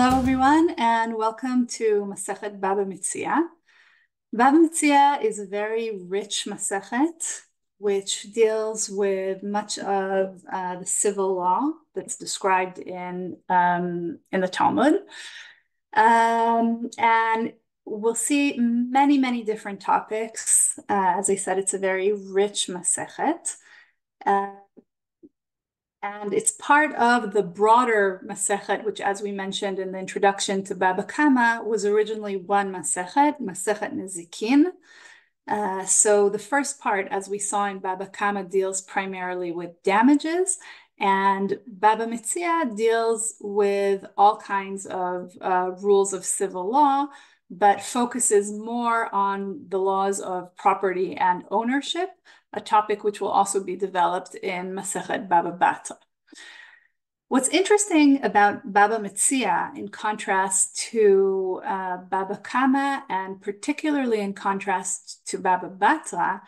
Hello, everyone, and welcome to Masechet Bava Metzia. Bava Metzia is a very rich Masechet, which deals with much of the civil law that's described in the Talmud. And we'll see many, many different topics. As I said, it's a very rich Masechet. And it's part of the broader Masechet, which, as we mentioned in the introduction to Baba Kama, was originally one Masechet Nezikin. So the first part, as we saw in Baba Kama, deals primarily with damages, and Baba Metzia deals with all kinds of rules of civil law, but focuses more on the laws of property and ownership, a topic which will also be developed in Masechet Baba Batra. What's interesting about Baba Metzia, in contrast to Baba Kama, and particularly in contrast to Baba Batra,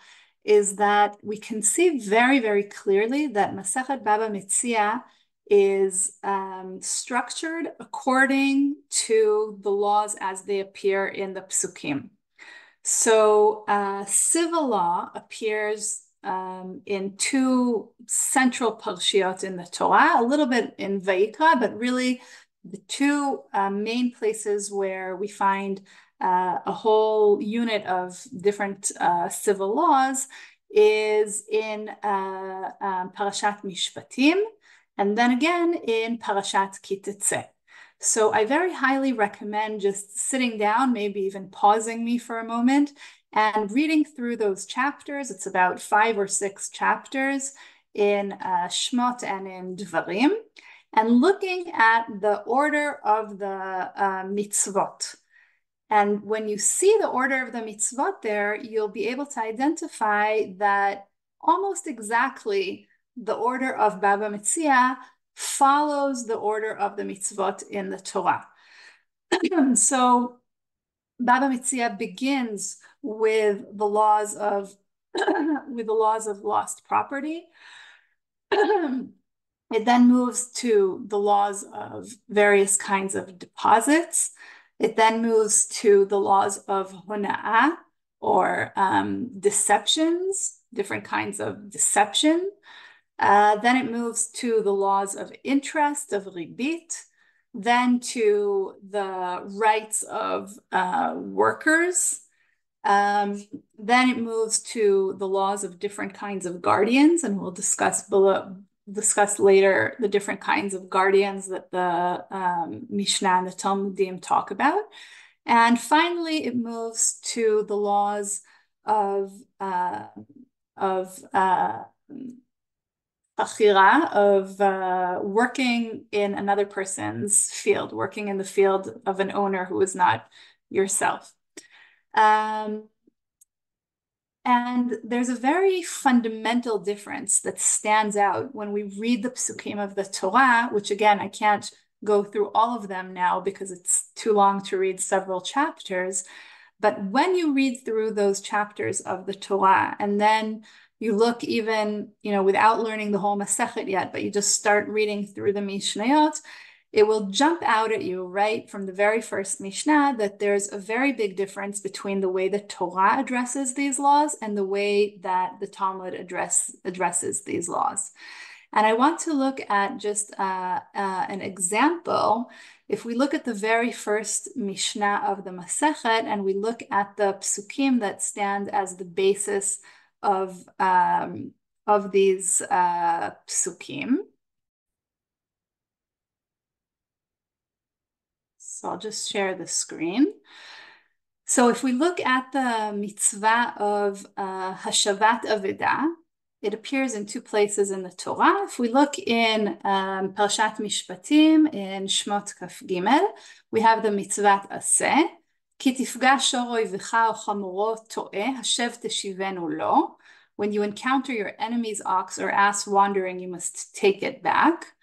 is that we can see very, very clearly that Masechet Baba Metzia is structured according to the laws as they appear in the Psukim. So civil law appears in two central parshiot in the Torah, a little bit in Vayikra, but really the two main places where we find a whole unit of different civil laws is in Parashat Mishpatim, and then again in Parashat Ki Tetzeh. So I very highly recommend just sitting down, maybe even pausing me for a moment, and reading through those chapters. It's about 5 or 6 chapters in Shmot and in Dvarim, and looking at the order of the mitzvot. And when you see the order of the mitzvot there, you'll be able to identify that almost exactly the order of Baba Metzia follows the order of the mitzvot in the Torah. So Baba Metzia begins with the laws of lost property. It then moves to the laws of various kinds of deposits. It then moves to the laws of hona'ah, or deceptions, different kinds of deception. Then it moves to the laws of interest, of ribit, then to the rights of workers. Then it moves to the laws of different kinds of guardians, and we'll discuss later the different kinds of guardians that the Mishnah and the Talmudim talk about. And finally, it moves to the laws of working in another person's field, working in the field of an owner who is not yourself. And there's a very fundamental difference that stands out when we read the Psukim of the Torah, which again, I can't go through all of them now because it's too long to read several chapters. But when you read through those chapters of the Torah, and then you look even, without learning the whole Masechet yet, but you just start reading through the Mishnayot, it will jump out at you right from the very first Mishnah that there's a very big difference between the way the Torah addresses these laws and the way that the Talmud addresses these laws. And I want to look at just an example. If we look at the very first Mishnah of the Masechet, and we look at the Psukim that stand as the basis of these Psukim. So I'll just share the screen. So if we look at the mitzvah of Hashavat Avedah, it appears in 2 places in the Torah. If we look in Parashat Mishpatim, in Shmot Kaf Gimel, we have the mitzvah Aseh, Ki tifga shoro oivecha o chamoro to'eh, hashev teshivenu lo. When you encounter your enemy's ox or ass wandering, you must take it back.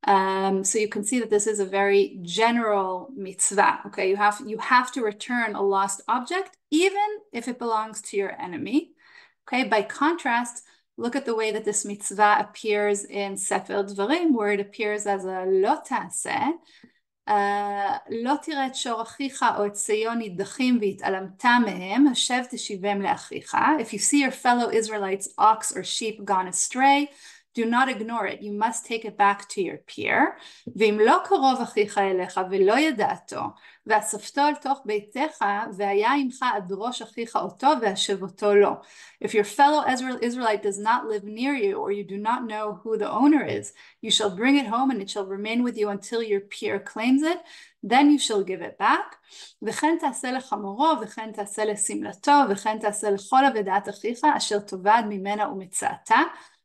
So you can see that this is a very general mitzvah. Okay, you have to return a lost object, even if it belongs to your enemy. Okay, by contrast, look at the way that this mitzvah appears in Sefer Dvarim, where it appears as a lo ta'aseh. לא תראה את שור אחיך או את ציון נידחים והתעלמת מהם, השב תשיבם לאחיך. If you see your fellow Israelites ox or sheep gone astray, do not ignore it, you must take it back to your peer. ואם לא קרוב אחיך אליך ולא ידעתו, ואספתו אל תוך ביתך, והיה עמך עד ראש אחיך אותו והשבותו לו. If your fellow Israelite does not live near you, or you do not know who the owner is, you shall bring it home and it shall remain with you until your peer claims it, then you shall give it back. וכן תעשה לחמורו, וכן תעשה לשמלתו, וכן תעשה לכל אבדת אחיך, אשר תאבד ממנה ומצאתה,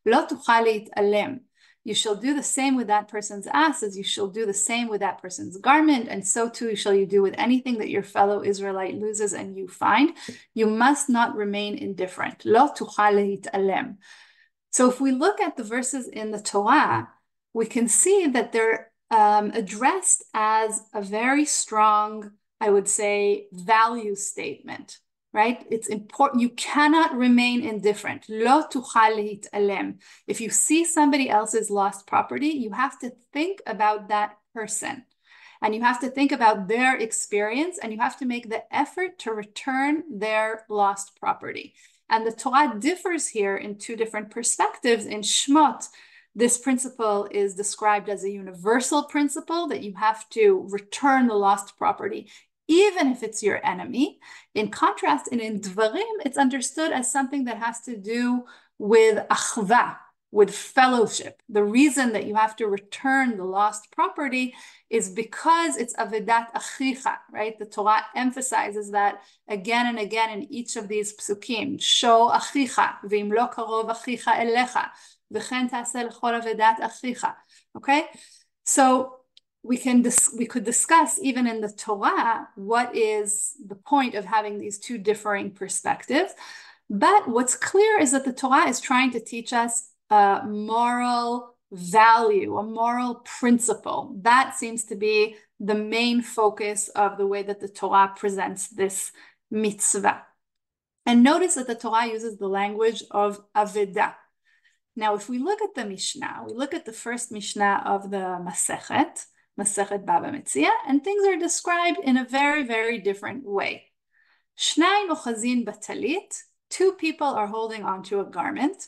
לא תוכל להתעלם. You shall do the same with that person's ass as you shall do the same with that person's garment, and so too shall you do with anything that your fellow Israelite loses and you find. You must not remain indifferent. לא תוכל להתעלם. So if we look at the verses in the Torah, we can see that they're addressed as a very strong, I would say, value statement. Right? It's important. You cannot remain indifferent. לא תוכל להתעלם. If you see somebody else's lost property, you have to think about that person. And you have to think about their experience, and you have to make the effort to return their lost property. And the Torah differs here in two different perspectives. In Shmot, this principle is described as a universal principle that you have to return the lost property even if it's your enemy. In contrast, in Dvarim, it's understood as something that has to do with achva, with fellowship. The reason that you have to return the lost property is because it's avedat achicha, right? The Torah emphasizes that again and again in each of these psukim. Sho achicha, v'im lo karov achicha elecha, v'chen ta'aseh l'chol avedat achicha. Okay? So we could discuss even in the Torah what is the point of having these two differing perspectives. But what's clear is that the Torah is trying to teach us a moral value, a moral principle. That seems to be the main focus of the way that the Torah presents this mitzvah. And notice that the Torah uses the language of avedah. Now, if we look at the Mishnah, we look at the first Mishnah of the Masechet Bava Metzia, and things are described in a very, very different way. Shnayim ochazin batalit, two people are holding onto a garment.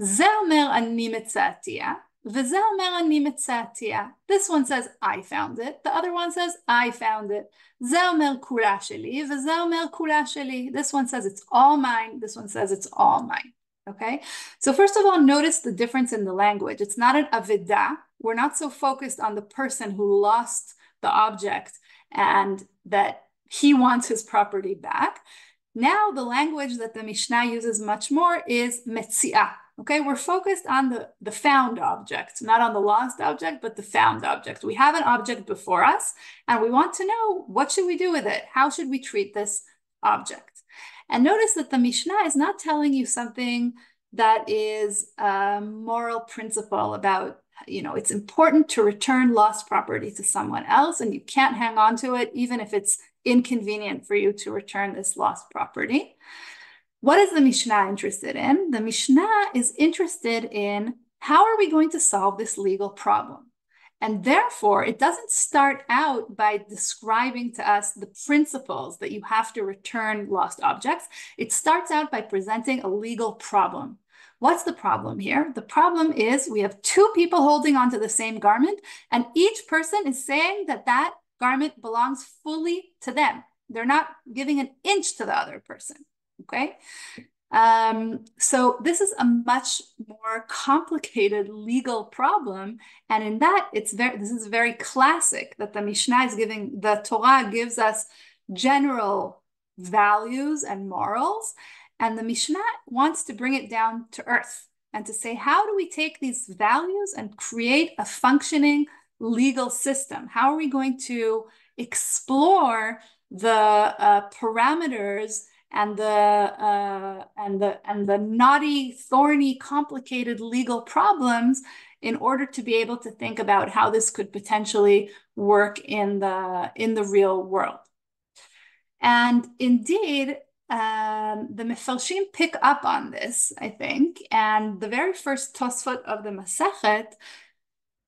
Ze omer ani metzatia, veze omer ani metzatia. This one says, I found it. The other one says, I found it. Ze omer kula sheli, veze omer kula sheli. This one says, it's all mine. This one says, it's all mine. Okay, so first of all, notice the difference in the language. It's not an avedah. We're not so focused on the person who lost the object and that he wants his property back. Now, the language that the Mishnah uses much more is Metzia. Okay, we're focused on the found object, not on the lost object, but the found object. We have an object before us, and we want to know, what should we do with it? How should we treat this object? And notice that the Mishnah is not telling you something that is a moral principle about, it's important to return lost property to someone else, and you can't hang on to it, even if it's inconvenient for you to return this lost property. What is the Mishnah interested in? The Mishnah is interested in, how are we going to solve this legal problem? And therefore, it doesn't start out by describing to us the principles that you have to return lost objects. It starts out by presenting a legal problem. What's the problem here? The problem is we have two people holding onto the same garment, and each person is saying that that garment belongs fully to them. They're not giving an inch to the other person, okay? So this is a much more complicated legal problem, and in that this is very classic that the Mishnah is giving, the Torah gives us general values and morals, and the Mishnah wants to bring it down to earth and to say, how do we take these values and create a functioning legal system? How are we going to explore the parameters and the knotty, thorny, complicated legal problems in order to be able to think about how this could potentially work in the real world? And indeed, the Mefarshim pick up on this, I think, and the very first Tosfot of the Masechet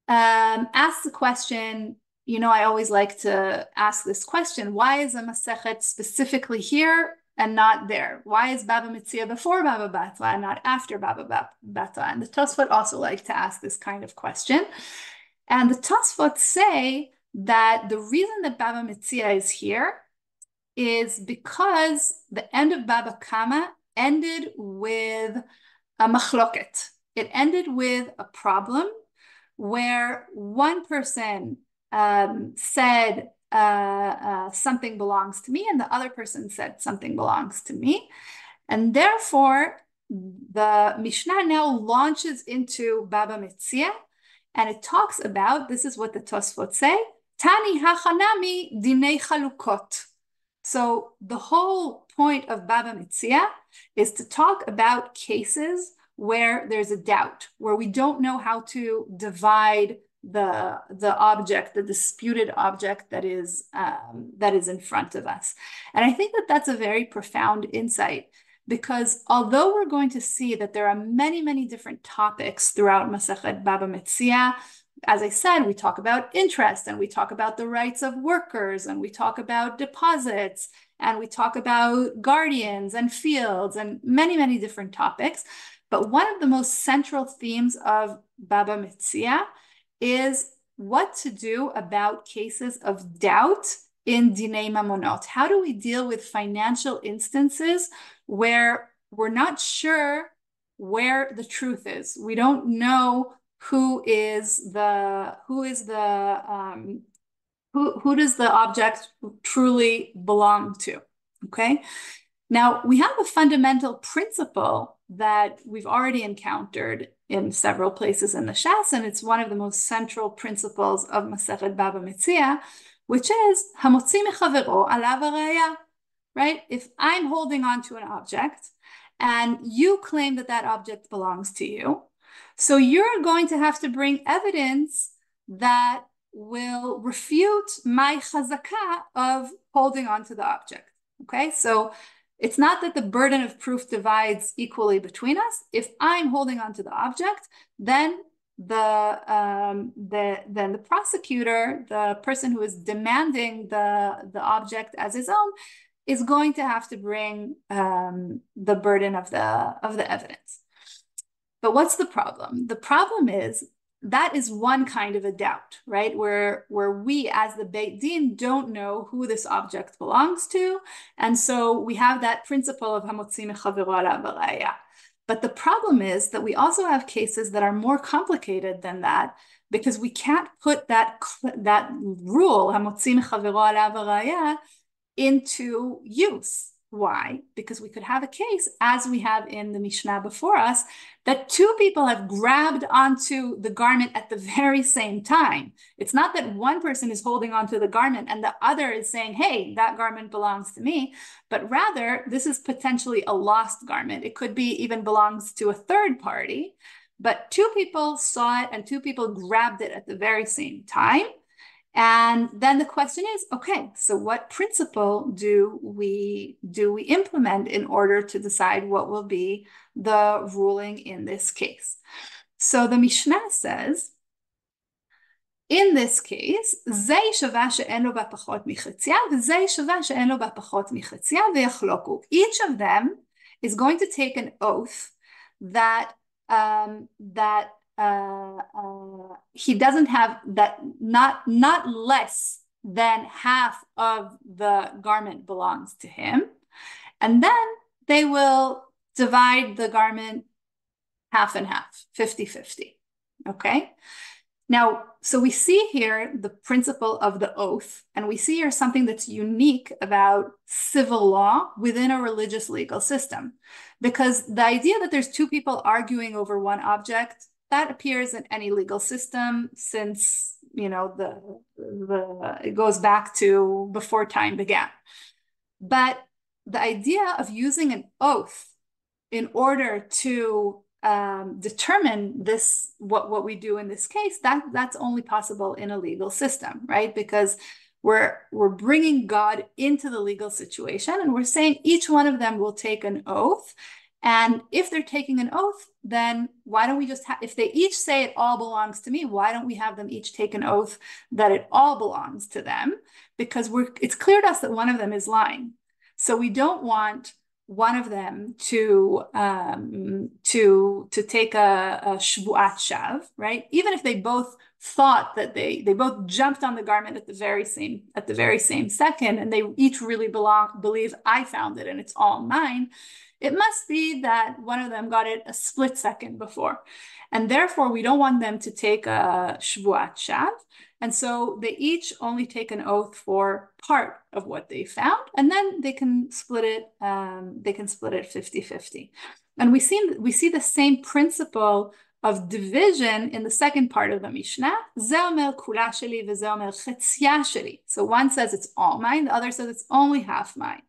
asks the question, I always like to ask this question: why is a Masechet specifically here and not there? Why is Bava Metzia before Bava Batra and not after Bava Batra? And the Tosfot also like to ask this kind of question. And the Tosfot say that the reason that Bava Metzia is here is because the end of Baba Kama ended with a machloket. It ended with a problem where one person said something belongs to me, and the other person said something belongs to me. And therefore, the Mishnah now launches into Baba Metzia, and it talks about, this is what the Tosfot say, Tani hachanami dinei chalukot. So the whole point of Bava Metzia is to talk about cases where there's a doubt, where we don't know how to divide the object, the disputed object that is in front of us. And I think that that's a very profound insight, because although we're going to see that there are many, many different topics throughout Masechet Bava Metzia, as I said, we talk about interest, and we talk about the rights of workers, and we talk about deposits, and we talk about guardians and fields, and many, many different topics. But one of the most central themes of Bava Metzia is what to do about cases of doubt in Dinei Mamonot. How do we deal with financial instances where we're not sure where the truth is? We don't know who does the object truly belong to? Okay. Now we have a fundamental principle that we've already encountered in several places in the Shas, and it's one of the most central principles of Masechet Bava Metzia, which is hamotzi mechavero alav haraya. Right? If I'm holding on to an object and you claim that that object belongs to you, so you're going to have to bring evidence that will refute my chazakah of holding on to the object. Okay, so it's not that the burden of proof divides equally between us. If I'm holding on to the object, then the prosecutor, the person who is demanding the object as his own, is going to have to bring the burden of the evidence. But what's the problem? The problem is that is one kind of a doubt, right? Where we as the Beit Din don't know who this object belongs to. And so we have that principle of hamotzi mechavero alav haraya. But the problem is that we also have cases that are more complicated than that, because we can't put that rule, hamotzi mechavero alav haraya, into use. Why? Because we could have a case, as we have in the Mishnah before us, that two people have grabbed onto the garment at the very same time. It's not that one person is holding onto the garment and the other is saying, hey, that garment belongs to me, but rather this is potentially a lost garment. It could be even belongs to a third party, but two people saw it and two people grabbed it at the very same time. And then the question is, okay, so what principle do we implement in order to decide what will be the ruling in this case? So the Mishnah says, in this case, zei shava she'en lo ba pachot michetzia, v'zei shava she'en lo ba pachot michetzia, v'yachloku. Each of them is going to take an oath that he doesn't have that, not less than half of the garment belongs to him. And then they will divide the garment half and half, 50-50. Okay. Now, so we see here the principle of the oath, and we see here something that's unique about civil law within a religious legal system, because the idea that there's two people arguing over one object, that appears in any legal system since, it goes back to before time began. But the idea of using an oath in order to determine this, what we do in this case, that's only possible in a legal system, right? Because we're bringing God into the legal situation, and we're saying each one of them will take an oath, And if they're taking an oath, then why don't we just have, if they each say it all belongs to me, why don't we have them each take an oath that it all belongs to them? Because it's clear to us that one of them is lying. So we don't want one of them to take a shvuat shav, right? Even if they both thought that they both jumped on the garment at the very same second, and they each really believe I found it and it's all mine. It must be that one of them got it a split second before. And therefore, we don't want them to take a shvuat shav. And so they each only take an oath for part of what they found, and then they can split it 50-50. And we see the same principle of division in the second part of the Mishnah. Ze omer kula sheli veze omer chetzia sheli. So one says it's all mine, the other says it's only half mine.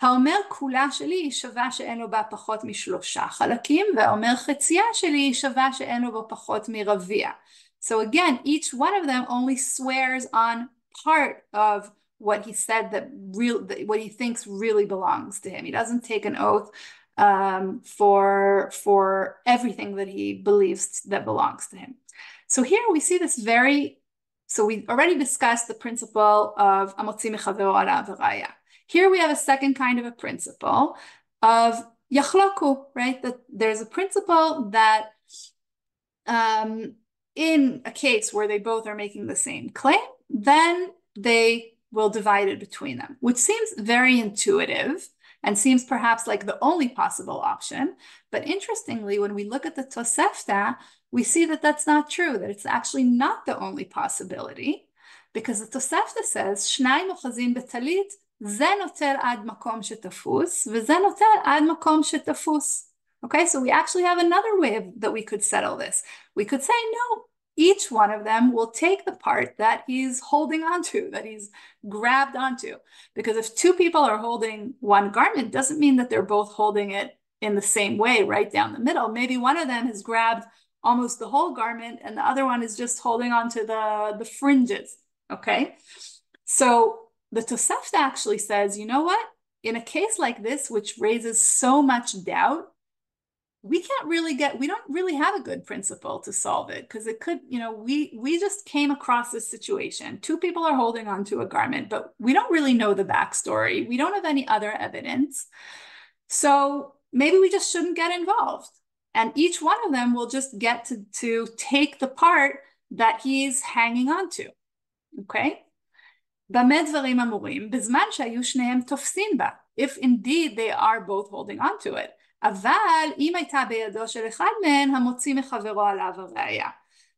האומר כולה שלי שווה שאין לו בה פחות משלושה חלקים, והאומר חציה שלי שווה שאין לו בה פחות מרביע. So again, each one of them only swears on part of what he said what he thinks really belongs to him. He doesn't take an oath for everything that he believes that belongs to him. So here we see this so we already discussed the principle of המוציא מחברו עליו ראיה. Here we have a second kind of a principle of yachloku, right? That there's a principle that in a case where they both are making the same claim, then they will divide it between them, which seems very intuitive and seems perhaps like the only possible option. But interestingly, when we look at the Tosefta, we see that that's not true, that it's actually not the only possibility, because the Tosefta says, Shnai mochazin betalit, זה נוטל עד מקום שתפוס, וזה נוטל עד מקום שתפוס. Okay, so we actually have another way that we could settle this. We could say, no, each one of them will take the part that he's holding onto, that he's grabbed onto. Because if two people are holding one garment, doesn't mean that they're both holding it in the same way, right down the middle. Maybe one of them has grabbed almost the whole garment, and the other one is just holding onto the fringes, okay? So the Tosefta actually says, you know what? In a case like this, which raises so much doubt, we don't really have a good principle to solve it, because it could, we just came across this situation. Two people are holding onto a garment, but we don't really know the backstory. We don't have any other evidence. So maybe we just shouldn't get involved. And each one of them will just get to take the part that he's hanging onto. Okay? במה דברים אמורים? בזמן שהיו שניהם תופסים בה. If indeed they are both holding on to it. אבל אם הייתה בידו של אחד מהן, המוציא מחברו עליו הראיה.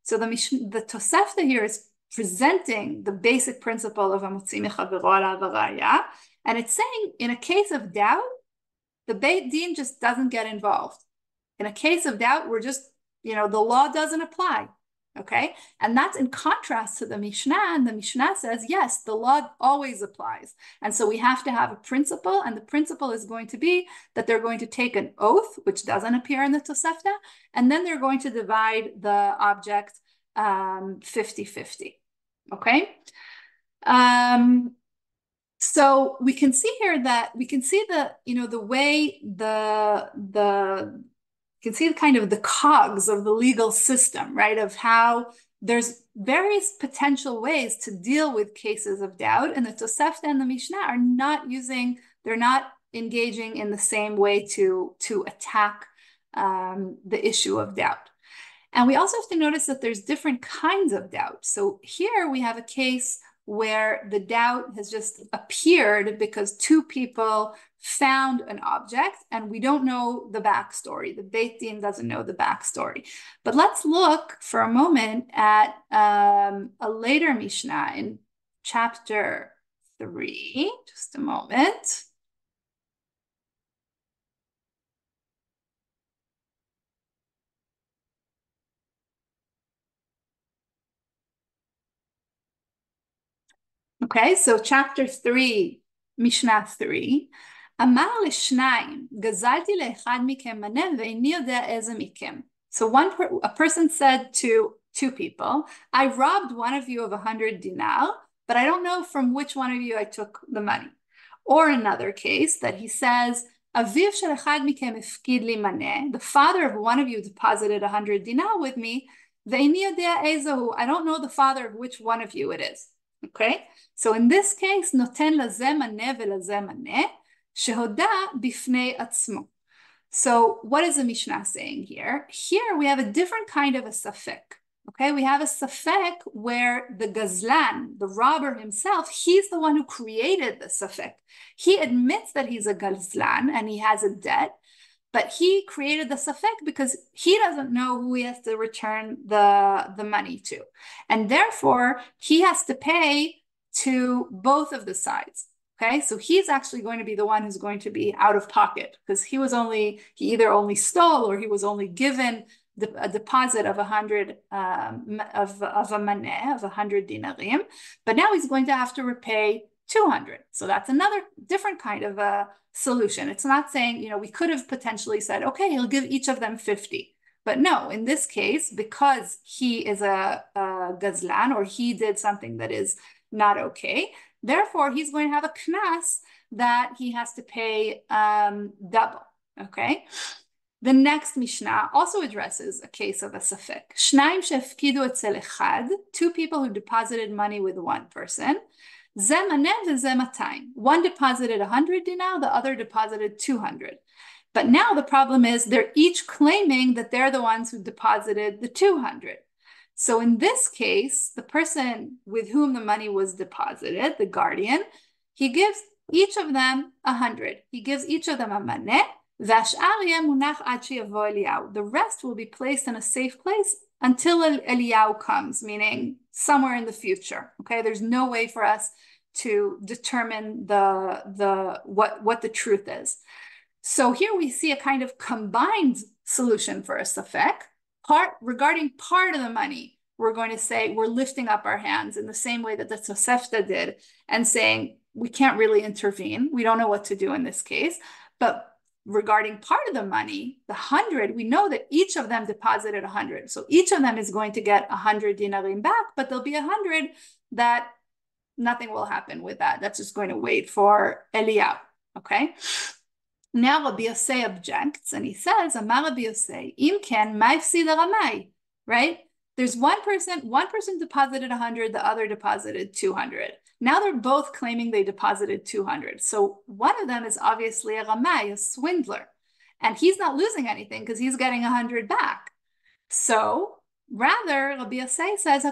So the Tosefta here is presenting the basic principle of המוציא מחברו עליו הראיה, and it's saying in a case of doubt, the Beit Din just doesn't get involved. In a case of doubt, we're just, the law doesn't apply. Okay, and that's in contrast to the Mishnah, and the Mishnah says, yes, the law always applies. And so we have to have a principle, and the principle is going to be that they're going to take an oath, which doesn't appear in the Tosefta, and then they're going to divide the object 50-50. Okay? So we can see here that we can see the way you can see kind of the cogs of the legal system, right? Of how there's various potential ways to deal with cases of doubt, and the Tosefta and the Mishnah they're not engaging in the same way to attack the issue of doubt. And we also have to notice that there's different kinds of doubt. So here we have a case where the doubt has just appeared because two people found an object and we don't know the backstory. The Beit Din doesn't know the backstory. But let's look for a moment at a later Mishnah in chapter 3. Just a moment. Okay, so chapter 3, Mishnah 3. אמר לשניים, גזלתי לאחד מכם מנה ואיני יודע איזה מכם. So a person said to two people, I robbed one of you of 100 dinar, but I don't know from which one of you I took the money. Or another case that he says, אביו של אחד מכם הפקיד לי מנה, the father of one of you deposited 100 dinar with me, ואיני יודע איזה הוא, I don't know the father of which one of you it is. Okay? So in this case, נותן לזה מנה ולזה מנה, שהודה בפני עצמו. So what is the Mishnah saying here? Here we have a different kind of a safek. Okay, we have a safek where the gazlan, the robber himself, he's the one who created the safek. He admits that he's a gazlan and he has a debt, but he created the safek because he doesn't know who he has to return the money to. And therefore, he has to pay to both of the sides. Okay, so he's actually going to be the one who's going to be out of pocket because he either only stole or he was only given a deposit of 100 of a maneh, of 100 dinarim, but now he's going to have to repay 200. So that's another different kind of a solution. It's not saying, we could have potentially said, okay, he'll give each of them 50. But no, in this case, because he is a gazlan or he did something that is not okay, therefore he's going to have a knas that he has to pay double, okay? The next Mishnah also addresses a case of a safek. Shnaim shefkidu etzel echad, two people who deposited money with one person. Ze maneh veze matayim. One deposited 100 dinar, the other deposited 200. But now the problem is they're each claiming that they're the ones who deposited the 200. So in this case, the person with whom the money was deposited, the guardian, he gives each of them 100. He gives each of them a maneh. The rest will be placed in a safe place until Eliyahu comes, meaning somewhere in the future. Okay, there's no way for us to determine what the truth is. So here we see a kind of combined solution for a safek. Regarding part of the money, we're going to say we're lifting up our hands in the same way that the Tosefta did and saying we can't really intervene. We don't know what to do in this case. But regarding part of the money, the 100, we know that each of them deposited 100. So each of them is going to get 100 dinarim back, but there'll be 100 that nothing will happen with that. That's just going to wait for Eliyahu, okay? Now Rabbi Yosei objects, and he says, Amar Rabbi Yosei, Im ken ma yifsid haramai, right? There's one person deposited 100, the other deposited 200. Now they're both claiming they deposited 200. So one of them is obviously a ramai, a swindler, and he's not losing anything because he's getting 100 back. So rather, Rabbi Yosei says,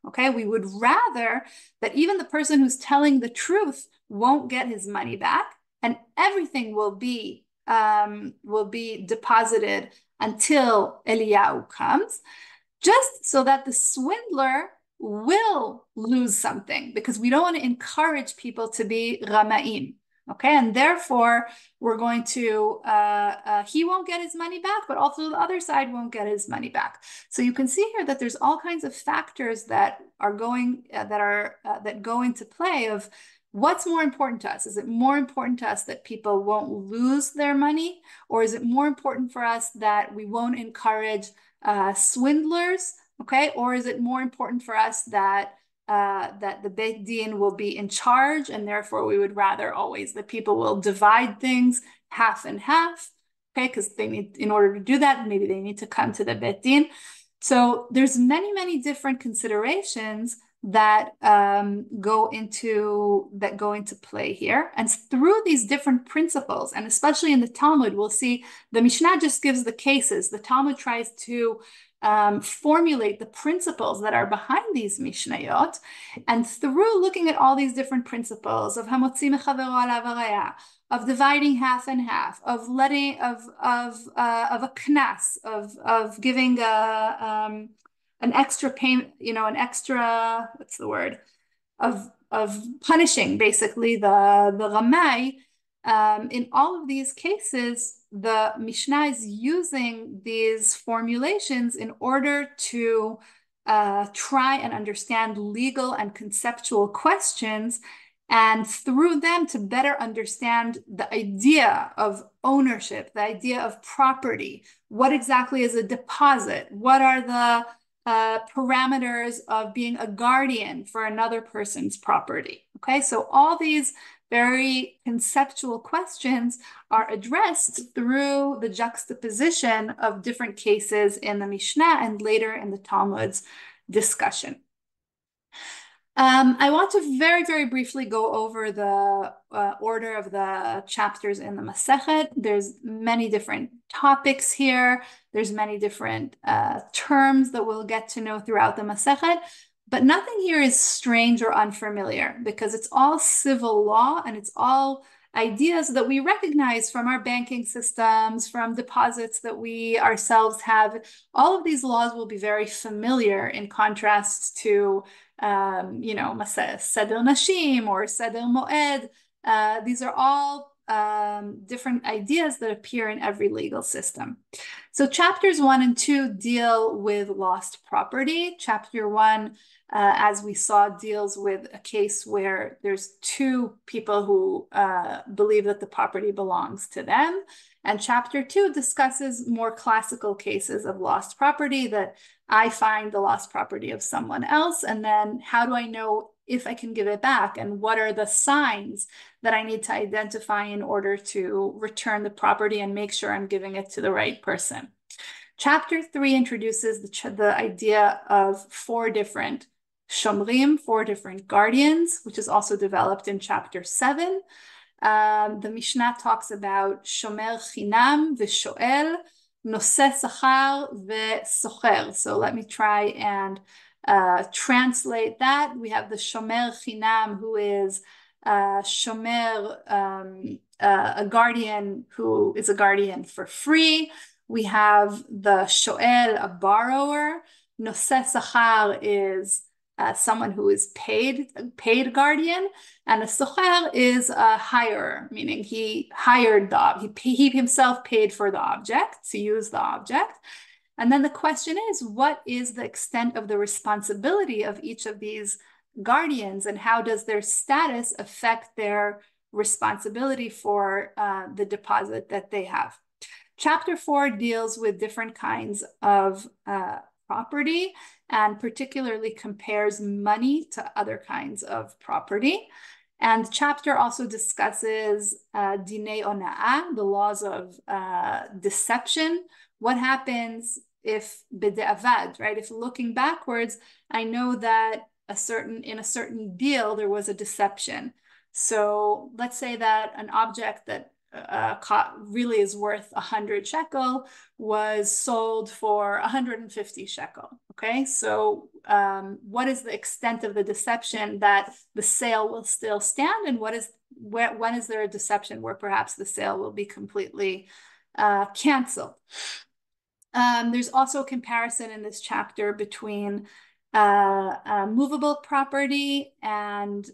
okay, we would rather that even the person who's telling the truth won't get his money back, and everything will be deposited until Eliyahu comes, just so that the swindler will lose something, because we don't want to encourage people to be ramaim. Okay, and therefore we're going to, he won't get his money back, but also the other side won't get his money back. So you can see here that there's all kinds of factors that are going, that go into play of what's more important to us. Is it more important to us that people won't lose their money, or is it more important for us that we won't encourage swindlers? Okay, or is it more important for us that the Beit Din will be in charge, and therefore we would rather always that people will divide things half and half, okay, because they need, in order to do that, maybe they need to come to the Beit Din. So there's many different considerations that go into play here. And through these different principles, and especially in the Talmud, we'll see the Mishnah just gives the cases. The Talmud tries to formulate the principles that are behind these Mishnayot, and through looking at all these different principles of hamotzi mechavero alav haraya, of dividing half and half, of letting of a knas, of giving an extra payment, an extra, what's the word, of punishing basically the ramai. In all of these cases, the Mishnah is using these formulations in order to try and understand legal and conceptual questions, and through them to better understand the idea of ownership, the idea of property. What exactly is a deposit? What are the parameters of being a guardian for another person's property? Okay, so all these very conceptual questions are addressed through the juxtaposition of different cases in the Mishnah and later in the Talmud's discussion. I want to very, very briefly go over the order of the chapters in the Masechet. There's many different topics here. There's many different terms that we'll get to know throughout the Masechet. But nothing here is strange or unfamiliar because it's all civil law and it's all ideas that we recognize from our banking systems, from deposits that we ourselves have. All of these laws will be very familiar in contrast to Seder Nashim or Seder Moed. These are all different ideas that appear in every legal system. So chapters 1 and 2 deal with lost property. Chapter 1, as we saw, deals with a case where there's two people who believe that the property belongs to them. And chapter 2 discusses more classical cases of lost property, that I find the lost property of someone else, and then how do I know if I can give it back, and what are the signs that I need to identify in order to return the property and make sure I'm giving it to the right person. Chapter 3 introduces the idea of 4 different shomrim, 4 different guardians, which is also developed in chapter 7. The Mishnah talks about shomer chinam v'shoel, noseh sachar v'socher. So let me try and translate that. We have the shomer chinam, who is shomer, a guardian who is a guardian for free. We have the shoel, a borrower. Noseh sachar is someone who is paid guardian, and a socher is a hirer, meaning he hired the object. He himself paid for the object, to use the object. And then the question is, what is the extent of the responsibility of each of these guardians, and how does their status affect their responsibility for the deposit that they have? Chapter 4 deals with different kinds of property, and particularly compares money to other kinds of property. And the chapter also discusses dinei ona'ah, the laws of deception. What happens if b'de'avad, right? If looking backwards, I know that in a certain deal there was a deception. So let's say that an object that really is worth 100 shekel was sold for 150 shekel. Okay, so what is the extent of the deception that the sale will still stand, and when is there a deception where perhaps the sale will be completely canceled? There's also a comparison in this chapter between movable property and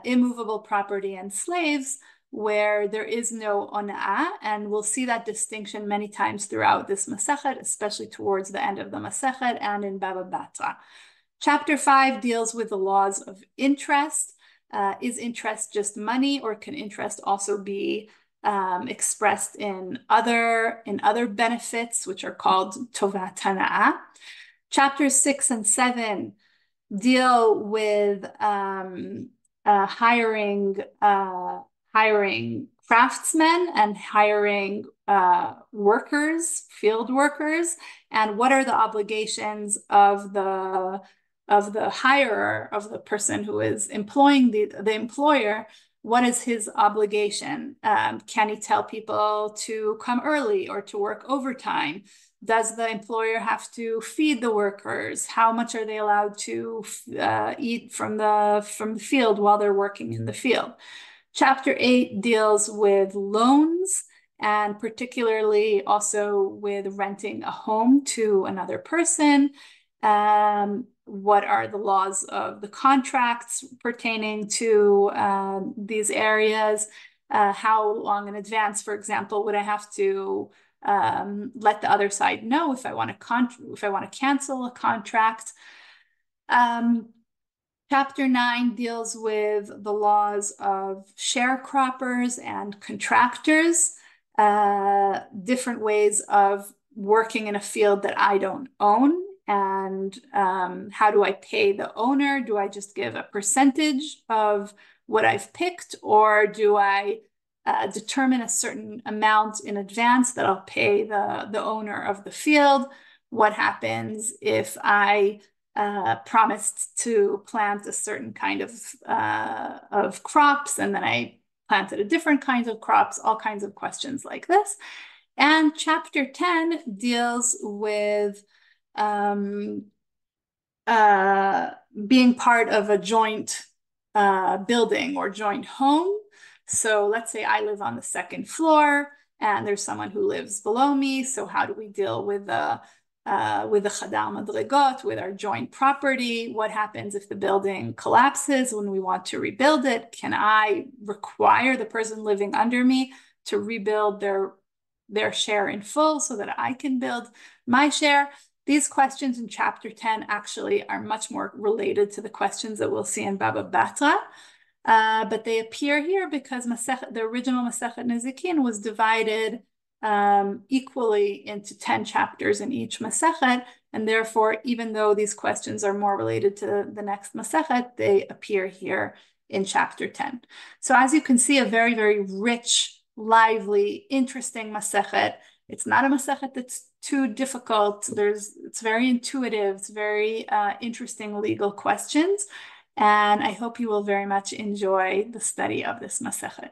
immovable property and slaves, where there is no ona'ah, and we'll see that distinction many times throughout this Masechet, especially towards the end of the Masechet and in Bava Batra. Chapter 5 deals with the laws of interest. Is interest just money, or can interest also be expressed in other benefits, which are called tovat hana'ah? Chapters 6 and 7 deal with hiring craftsmen and hiring workers, field workers, and what are the obligations of the hirer, of the person who is employing the employer. What is his obligation? Can he tell people to come early or to work overtime? Does the employer have to feed the workers? How much are they allowed to eat from the field while they're working in the field? Chapter 8 deals with loans, and particularly also with renting a home to another person. What are the laws of the contracts pertaining to these areas? How long in advance, for example, would I have to let the other side know if I want to cancel a contract? Chapter 9 deals with the laws of sharecroppers and contractors, different ways of working in a field that I don't own, and how do I pay the owner? Do I just give a percentage of what I've picked, or do I determine a certain amount in advance that I'll pay the owner of the field? What happens if I promised to plant a certain kind of crops, and then I planted a different kinds of crops, all kinds of questions like this. And chapter 10 deals with being part of a joint building or joint home. So let's say I live on the second floor and there's someone who lives below me. So how do we deal with the chadar madrigot, with our joint property? What happens if the building collapses when we want to rebuild it? Can I require the person living under me to rebuild their share in full so that I can build my share? These questions in chapter 10 actually are much more related to the questions that we'll see in Baba Batra. But they appear here because the original Masechet Nezikin was divided equally into 10 chapters in each Masechet, and therefore, even though these questions are more related to the next Masechet, they appear here in chapter 10. So as you can see, a very, very rich, lively, interesting Masechet. It's not a Masechet that's too difficult. It's very intuitive. It's very interesting legal questions. And I hope you will very much enjoy the study of this Masechet.